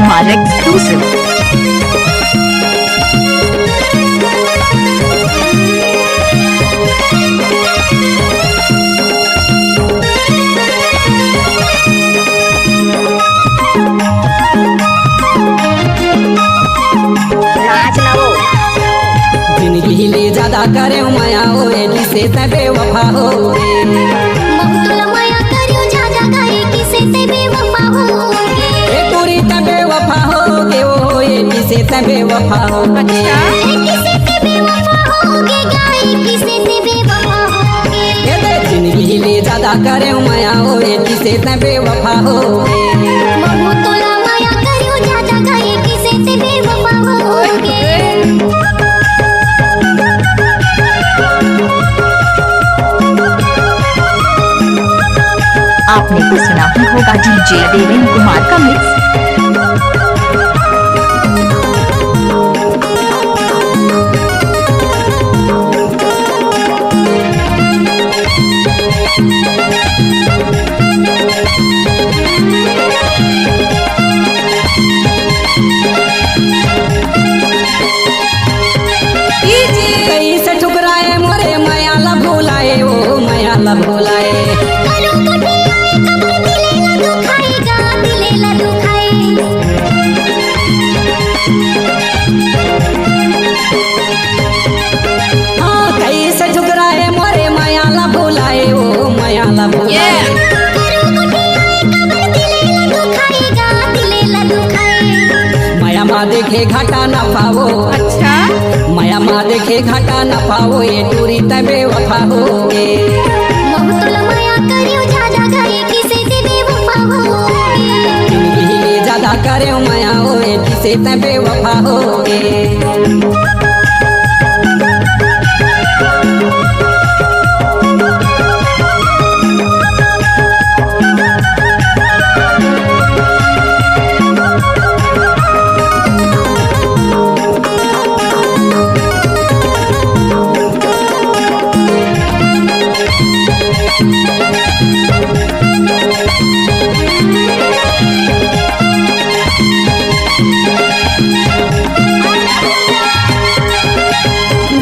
Kumar exclusive. जिंदगी ले ज्यादा करे माया होए जिसे ते बेवफा हो बहुतुला माया करियो ज्यादा करे किसे ते बेवफा होगे। ए पूरी ते बेवफा होगे ओ ये जिसे ते बेवफा हो। अच्छा किसे ते बेवफा होगे गाय किसे ते बेवफा होगे। ये दे जिंदगी ले ज्यादा करे माया होए जिसे ते बेवफा हो बहुतुला माया करियो ज्यादा करे किसे ते बेवफा होगे। आपने तो सुना ही होगा डीजे देवेंद्र कुमार का मिक्स। कैसे ठुकराए मोरे माया ला भुलाए ओ माया ला भुलाए। करो कटे आए कबर दिले ला दुखाएगा दिले ला दुखाए। हाँ कैसे ठुकराए मोरे माया ला भुलाए ओ माया ला भुलाए। करो कटे आए कबर दिले ला दुखाएगा दिले ला दुखाए। माया माँ देखे घाटा न पावो। अच्छा माया माँ देखे घाटा न पावो ये दूरी ते बेवफा होगे। बहुतुला माया करियो ज्यादा करे किसे ते बेवफा होगे। जिंदगी ले ज्यादा करे माया होए जिसे ते बेवफा होगे।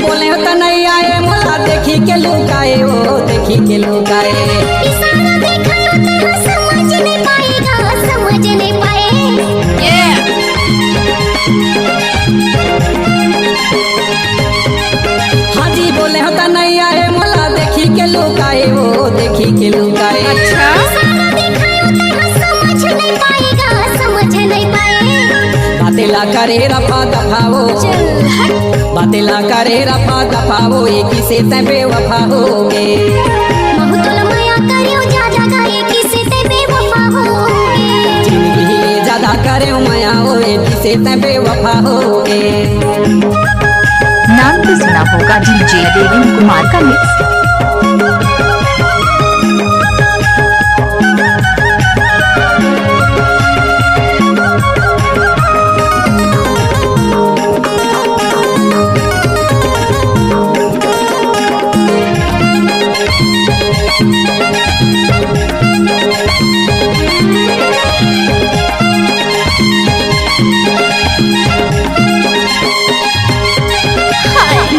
बोले तो नहीं आए मोला देखी के लुकाए ओ देखी के लुकाए। इशारा देखा तो समझ नहीं पाएगा समझ नहीं पाए। हाँ जी बोले तो नहीं आए मोला देखी के लुकाए ओ देखी के लुकाए। अच्छा इशारा देखा तो समझ नहीं पाएगा समझ नहीं पाए। बातें ला करे रफा दफाओ। चल हट बातें ला करे रफा दफाओ ये किसे ते बेवफा होगे। बहुतुला माया करियो ज्यादा करे किसे ते बेवफा होगे। जिंदगी ले ज्यादा करे माया होए जिसे ते बेवफा होगे। नाम तो सुना होगा डीजे देवेंद्र कुमार का मिक्स।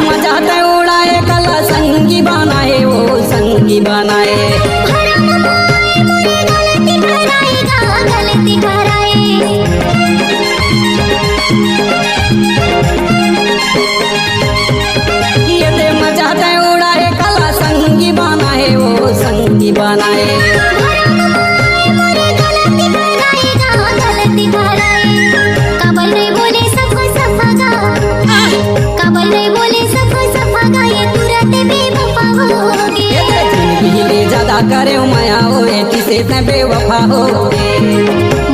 मजा ते उड़ाए कला संगी बनाए ओ संगी बनाए। भरम माए मोरे गलती कराएगा गलती कराए। ये दे मजा ते उड़ाए कला संगी बनाए ओ संगी बनाए। भरम माए मोरे गलती कराएगा गलती कराए। कबल नहीं बोले सबको सफागा कबल नहीं बोले सबको सफागा ये तुरंत बेवफा होगे। ये दे जिंदगी ले ज्यादा करे माया होए जिसे ते बेवफा होगे।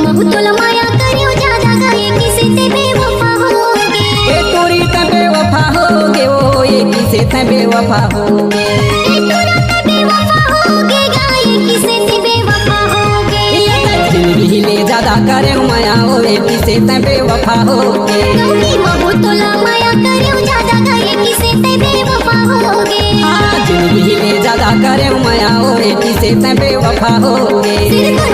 बहुतुला माया करियो ज्यादा करे किसे ते बेवफा होगे। ए तोरी ते बेवफा होगे ओ ये किसे ते बेवफा होगे। ये तुरंत बेवफा होगे गाय किसे ते बेवफा होगे। ये दे जिंदगी ले ज्यादा करे माया होए जिसे ते बेवफा होगे। क्योंकि बहुतुला माया करियो ज्यादा करे किसे ते बेवफा होगे। हाँ जिंदगी ले ज्यादा करे माया होए जिसे ते बेवफा होगे। सिर पर